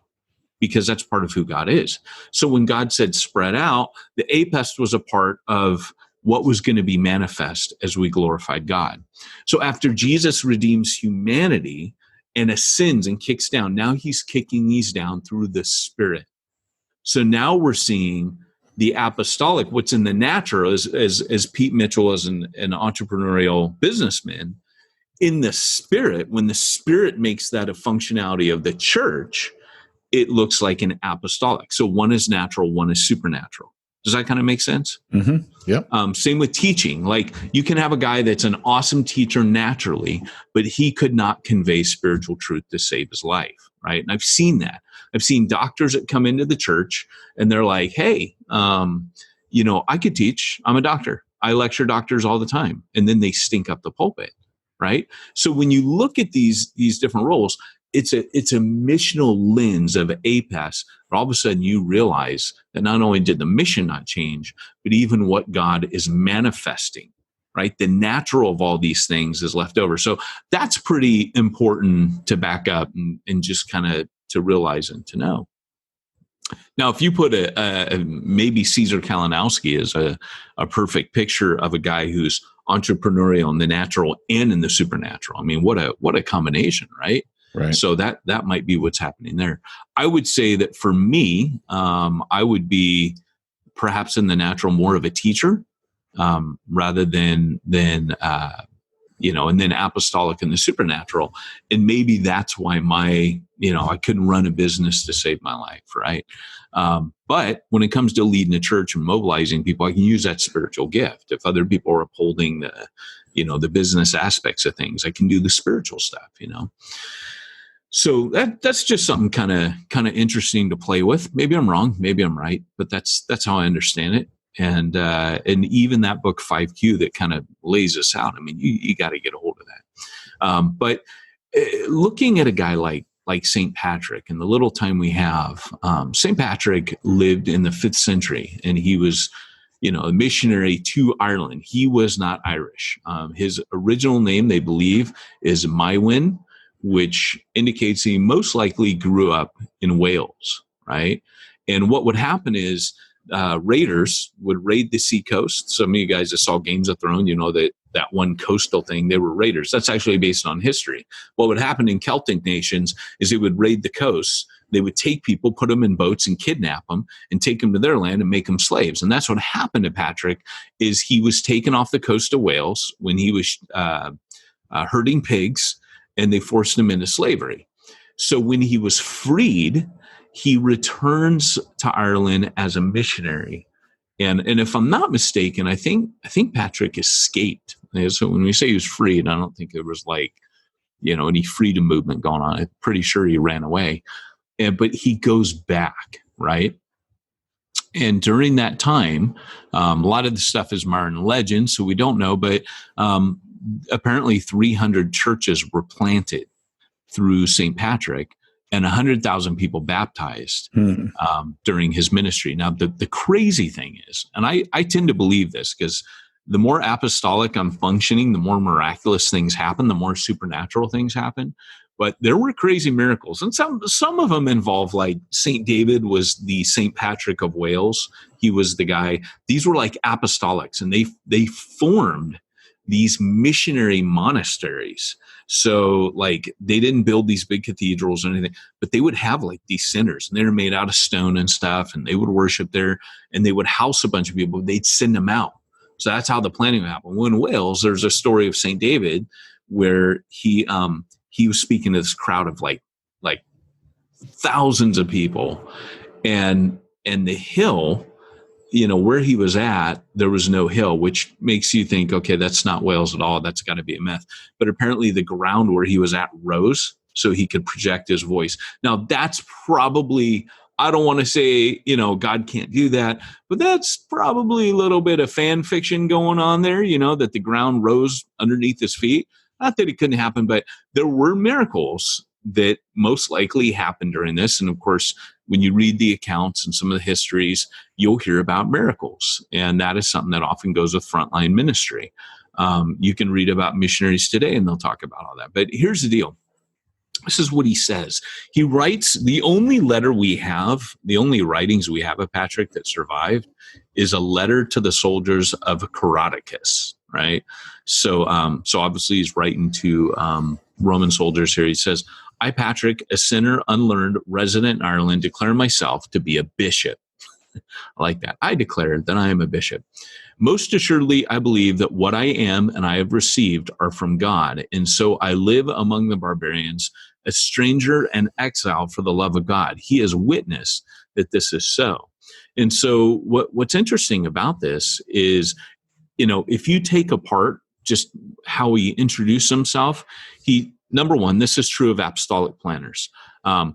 because that's part of who God is. So when God said spread out, the APEST was a part of what was going to be manifest as we glorified God. So after Jesus redeems humanity and ascends and kicks down, now he's kicking these down through the Spirit. So now we're seeing the apostolic, what's in the natural, as Pete Mitchell, as an entrepreneurial businessman, in the Spirit, when the Spirit makes that a functionality of the church, it looks like an apostolic. So one is natural, one is supernatural. Does that kind of make sense? Mm-hmm. Yep. Same with teaching. Like you can have a guy that's an awesome teacher naturally, but he could not convey spiritual truth to save his life, right? And I've seen that. I've seen doctors that come into the church and they're like, hey, I could teach. I'm a doctor. I lecture doctors all the time. And then they stink up the pulpit, right? So when you look at these different roles, it's a missional lens of APEST, but all of a sudden you realize that not only did the mission not change, but even what God is manifesting, right? The natural of all these things is left over. So that's pretty important to back up and just kind of to realize and to know. Now, if you put maybe Caesar Kalinowski is a perfect picture of a guy who's entrepreneurial in the natural and in the supernatural. I mean, what a combination, right? Right. So that might be what's happening there. I would say that for me, I would be perhaps in the natural more of a teacher rather than and then apostolic in the supernatural. And maybe that's why I couldn't run a business to save my life, right? But when it comes to leading a church and mobilizing people, I can use that spiritual gift. If other people are upholding the business aspects of things. I can do the spiritual stuff, So that's just something kind of interesting to play with. Maybe I'm wrong, maybe I'm right, but that's how I understand it. And even that book 5Q that kind of lays this out. I mean, you got to get a hold of that. But looking at a guy like St. Patrick and the little time we have, St. Patrick lived in the 5th century, and he was, a missionary to Ireland. He was not Irish. His original name, they believe, is Mywin, which indicates he most likely grew up in Wales, right? And what would happen is raiders would raid the seacoast. Some of you guys that saw Games of Thrones, that one coastal thing, they were raiders. That's actually based on history. What would happen in Celtic nations is they would raid the coasts. They would take people, put them in boats and kidnap them and take them to their land and make them slaves. And that's what happened to Patrick. Is he was taken off the coast of Wales when he was herding pigs, and they forced him into slavery. So when he was freed, he returns to Ireland as a missionary. And if I'm not mistaken, I think Patrick escaped. So when we say he was freed, I don't think there was any freedom movement going on. I'm pretty sure he ran away. But he goes back, right? And during that time, a lot of the stuff is modern legend, so we don't know, but apparently 300 churches were planted through St. Patrick and 100,000 people baptized during his ministry. Now, the crazy thing is, and I tend to believe this because the more apostolic I'm functioning, the more miraculous things happen, the more supernatural things happen. But there were crazy miracles. And some of them involve, like St. David was the St. Patrick of Wales. He was the guy. These were like apostolics, and they formed these missionary monasteries. So they didn't build these big cathedrals or anything, but they would have these centers, and they were made out of stone and stuff, and they would worship there, and they would house a bunch of people. They'd send them out. So that's how the planting would happen. Well, in Wales, there's a story of St. David where he was speaking to this crowd of like thousands of people, and the hill, where he was at, there was no hill, which makes you think, okay, that's not Wales at all. That's got to be a myth. But apparently the ground where he was at rose so he could project his voice. Now that's probably, I don't want to say, God can't do that, but that's probably a little bit of fan fiction going on there, that the ground rose underneath his feet. Not that it couldn't happen, but there were miracles that most likely happened during this. And of course, when you read the accounts and some of the histories, you'll hear about miracles. And that is something that often goes with frontline ministry. You can read about missionaries today, and they'll talk about all that. But here's the deal. This is what he says. He writes, the only letter we have, the only writings we have of Patrick that survived is a letter to the soldiers of Coroticus, right? So obviously he's writing to Roman soldiers here. He says, I, Patrick, a sinner, unlearned, resident in Ireland, declare myself to be a bishop. I like that. I declare that I am a bishop. Most assuredly, I believe that what I am and I have received are from God. And so I live among the barbarians, a stranger and exile for the love of God. He has witnessed that this is so. And so what's interesting about this is, if you take apart just how he introduced himself, number one, this is true of apostolic planners.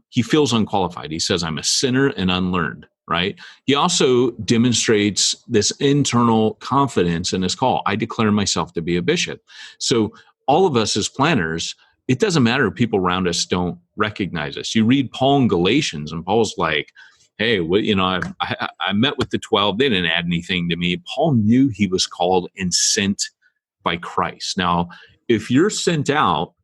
He feels unqualified. He says, I'm a sinner and unlearned, right? He also demonstrates this internal confidence in his call. I declare myself to be a bishop. So all of us as planners, it doesn't matter if people around us don't recognize us. You read Paul in Galatians, and Paul's like, hey, I met with the 12. They didn't add anything to me. Paul knew he was called and sent by Christ. Now, if you're sent out,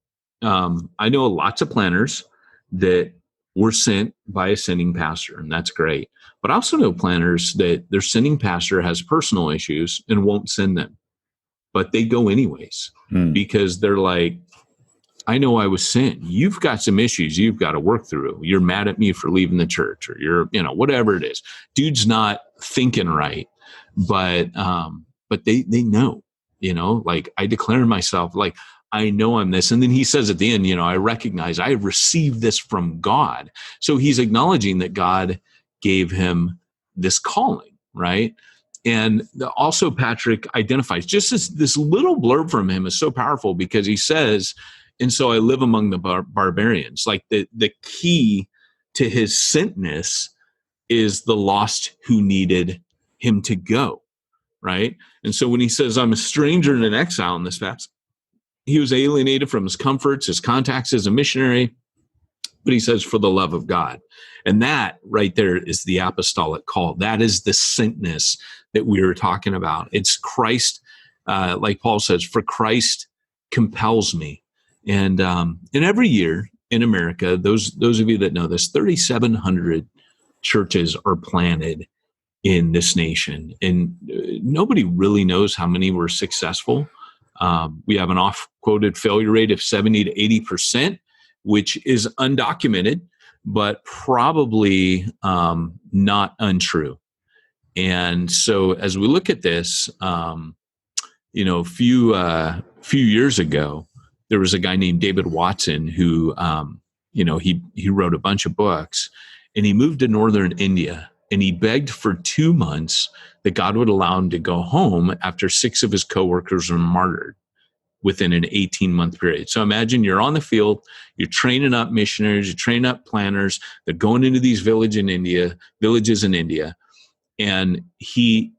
I know lots of planners that were sent by a sending pastor, and that's great. But I also know planners that their sending pastor has personal issues and won't send them, but they go anyways because they're like, I know I was sent. You've got some issues you've got to work through. You're mad at me for leaving the church, or you're, whatever it is. Dude's not thinking right, but they know, I declare myself, I know I'm this. And then he says at the end, I recognize I have received this from God. So he's acknowledging that God gave him this calling, right? Also Patrick identifies just this little blurb from him is so powerful because he says, and so I live among the barbarians. Like the key to his sentness is the lost who needed him to go, right? And so when he says, I'm a stranger and an exile in this past, he was alienated from his comforts, his contacts as a missionary, but he says, for the love of God. And that right there is the apostolic call. That is the sentness that we were talking about. It's Christ, like Paul says, for Christ compels me. And every year in America, those of you that know this, 3,700 churches are planted in this nation. And nobody really knows how many were successful. We have an off-quoted failure rate of 70 to 80%, which is undocumented, but probably not untrue. And so as we look at this, a few years ago, there was a guy named David Watson who, he wrote a bunch of books, and he moved to northern India, and he begged for 2 months that God would allow him to go home after 6 of his coworkers were martyred within an 18-month period. So imagine you're on the field, you're training up missionaries, you're training up planners, they're going into these villages in India, and he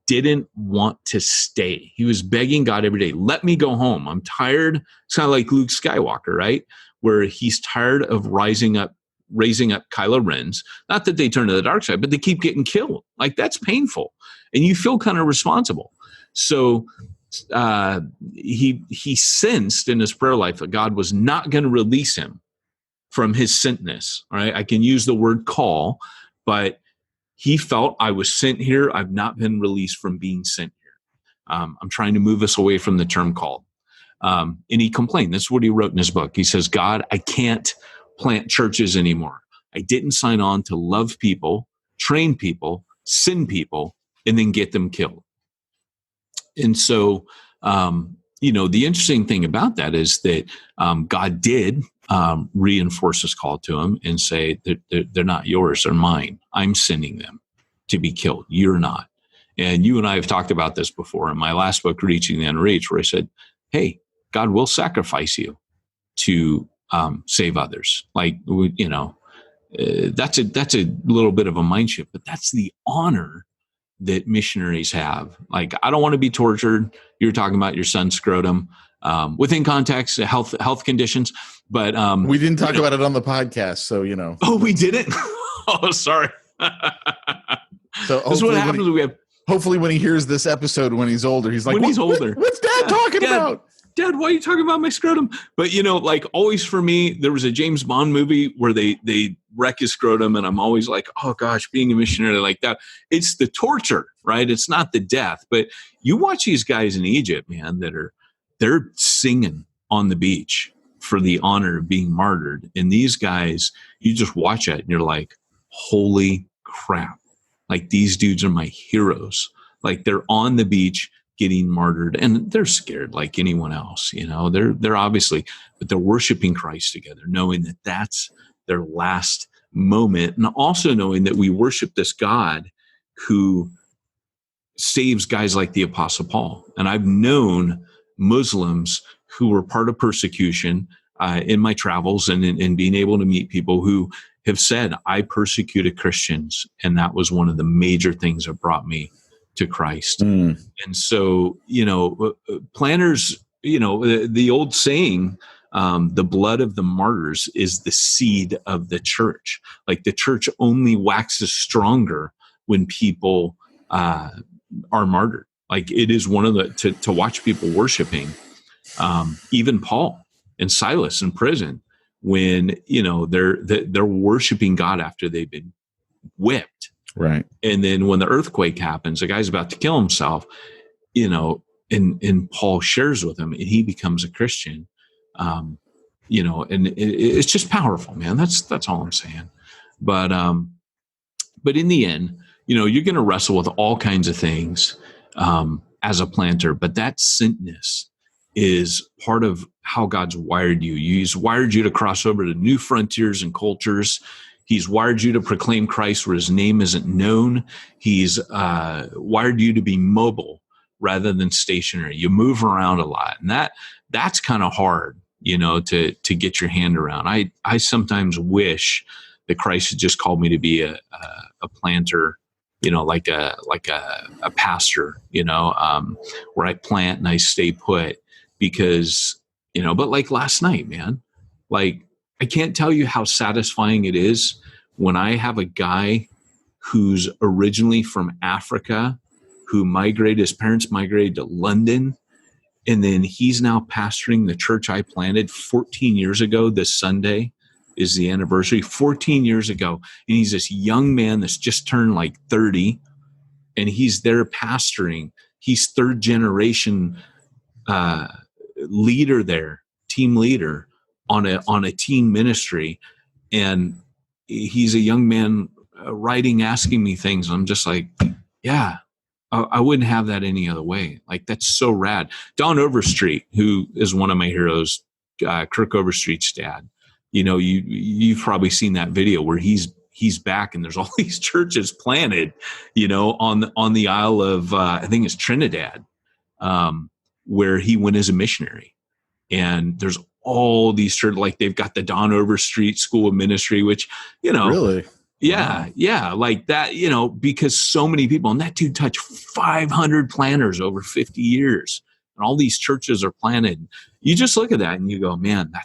didn't want to stay. He was begging God every day, let me go home. I'm tired. It's kind of like Luke Skywalker, right? Where he's tired of raising up Kylo Ren's. Not that they turn to the dark side, but they keep getting killed. Like, that's painful. And you feel kind of responsible. So he sensed in his prayer life that God was not going to release him from his sentness. All right, I can use the word call, but he felt, I was sent here. I've not been released from being sent here. I'm trying to move us away from the term called. And he complained. That's what he wrote in his book. He says, God, I can't plant churches anymore. I didn't sign on to love people, train people, send people, and then get them killed. And so, the interesting thing about that is that God did reinforce his call to him and say that they're not yours, they're mine. I'm sending them to be killed. You're not. And you and I have talked about this before in my last book, Reaching the Unreached, where I said, hey, God will sacrifice you to save others. Like, that's a little bit of a mind shift, but that's the honor that missionaries have. Like, I don't want to be tortured. You're talking about your son's scrotum within context, health conditions, but we didn't talk about it on the podcast, so Oh, we didn't. Oh, sorry. So this is what happens. Hopefully, when he hears this episode when he's older, he's like, when he's older, what's Dad talking about? Dad, why are you talking about my scrotum? But like always for me, there was a James Bond movie where they wreck his scrotum, and I'm always like, oh gosh, being a missionary like that, it's the torture, right? It's not the death. But you watch these guys in Egypt, man, they're singing on the beach for the honor of being martyred. And these guys, you just watch it and you're like, holy crap. Like, these dudes are my heroes. Like, they're on the beach getting martyred, and they're scared like anyone else. They're obviously, but they're worshiping Christ together, knowing that that's their last moment, and also knowing that we worship this God who saves guys like the Apostle Paul. And I've known Muslims who were part of persecution in my travels and in being able to meet people who have said, I persecuted Christians, and that was one of the major things that brought me to Christ. And so, planners, the old saying, the blood of the martyrs is the seed of the church. Like, the church only waxes stronger when people are martyred. Like, it is one of the, to watch people worshiping, even Paul and Silas in prison, when, they're worshiping God after they've been whipped. Right. And then when the earthquake happens, the guy's about to kill himself, and Paul shares with him, and he becomes a Christian. And it's just powerful, man. That's all I'm saying. But in the end, you're going to wrestle with all kinds of things as a planter, but that sentness is part of how God's wired you. He's wired you to cross over to new frontiers and cultures. He's wired you to proclaim Christ where his name isn't known. He's wired you to be mobile rather than stationary. You move around a lot. And that's kind of hard, to get your hand around. I sometimes wish that Christ had just called me to be a planter, like a pastor, where I plant and I stay put because, but like last night, man, like I can't tell you how satisfying it is when I have a guy who's originally from Africa, his parents migrated to London, and then he's now pastoring the church I planted 14 years ago. This Sunday is the anniversary, 14 years ago. And he's this young man that's just turned like 30, and he's there pastoring. He's third generation leader there, team leader on a teen ministry. And he's a young man writing, asking me things. I'm just like, yeah, I wouldn't have that any other way. Like, that's so rad. Don Overstreet, who is one of my heroes, Kirk Overstreet's dad, you've probably seen that video where he's back and there's all these churches planted, on the Isle of, I think it's Trinidad, where he went as a missionary. And there's all these churches, like they've got the Don Overstreet School of Ministry, which, really? Yeah. Wow. Yeah. Like that, because so many people, and that dude touched 500 planters over 50 years, and all these churches are planted. You just look at that and you go, man, I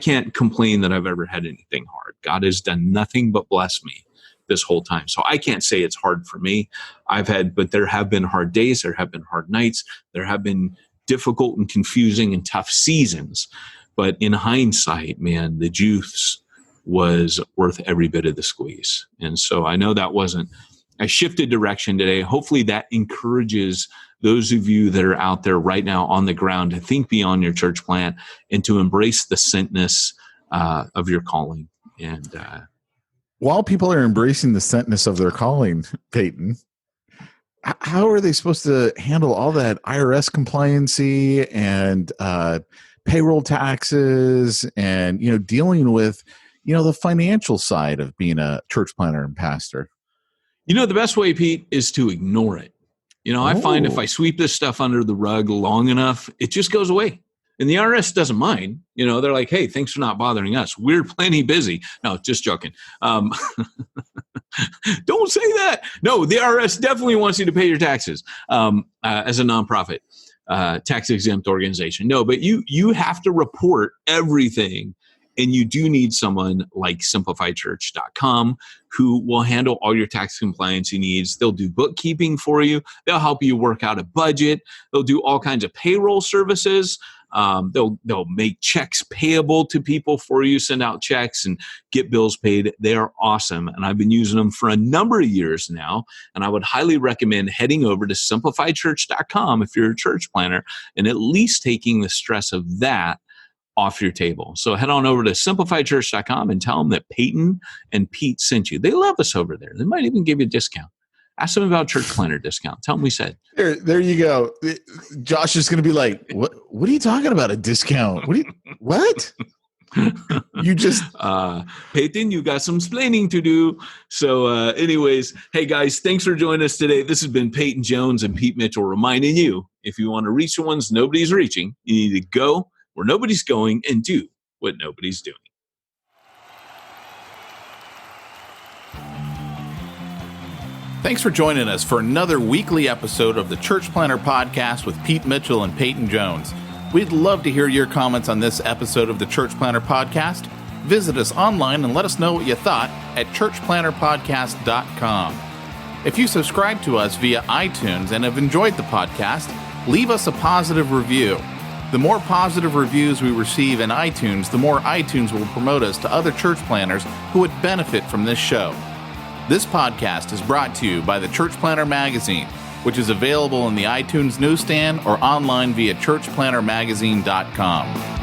can't complain that I've ever had anything hard. God has done nothing but bless me this whole time. So I can't say it's hard for me. But there have been hard days. There have been hard nights. There have been difficult and confusing and tough seasons. But in hindsight, man, the juice was worth every bit of the squeeze. And so I know I shifted direction today. Hopefully that encourages those of you that are out there right now on the ground to think beyond your church plant and to embrace the sentness of your calling. And while people are embracing the sentness of their calling, Peyton, how are they supposed to handle all that IRS compliancy and payroll taxes and, dealing with, the financial side of being a church planter and pastor? The best way, Pete, is to ignore it. I find if I sweep this stuff under the rug long enough, it just goes away. And the IRS doesn't mind. They're like, hey, thanks for not bothering us. We're plenty busy. No, just joking. Don't say that. No, the IRS definitely wants you to pay your taxes as a nonprofit, tax-exempt organization. No, but you have to report everything. And you do need someone like simplifiedchurch.com who will handle all your tax compliance needs. They'll do bookkeeping for you. They'll help you work out a budget. They'll do all kinds of payroll services. They'll make checks payable to people for you, send out checks and get bills paid. They are awesome. And I've been using them for a number of years now. And I would highly recommend heading over to simplifiedchurch.com if you're a church planner and at least taking the stress of that off your table. So head on over to simplifiedchurch.com and tell them that Peyton and Pete sent you. They love us over there. They might even give you a discount. Ask them about church planner discount. Tell them we said. There you go. Josh is going to be like, what are you talking about? A discount? What? You just Peyton, you got some splaining to do. So anyways, hey guys, thanks for joining us today. This has been Peyton Jones and Pete Mitchell reminding you, if you want to reach the ones nobody's reaching, you need to go where nobody's going and do what nobody's doing. Thanks for joining us for another weekly episode of the Church Planter Podcast with Pete Mitchell and Peyton Jones. We'd love to hear your comments on this episode of the Church Planter Podcast. Visit us online and let us know what you thought at churchplanterpodcast.com. If you subscribe to us via iTunes and have enjoyed the podcast, leave us a positive review. The more positive reviews we receive in iTunes, the more iTunes will promote us to other church planners who would benefit from this show. This podcast is brought to you by the Church Planter Magazine, which is available in the iTunes newsstand or online via churchplantermagazine.com.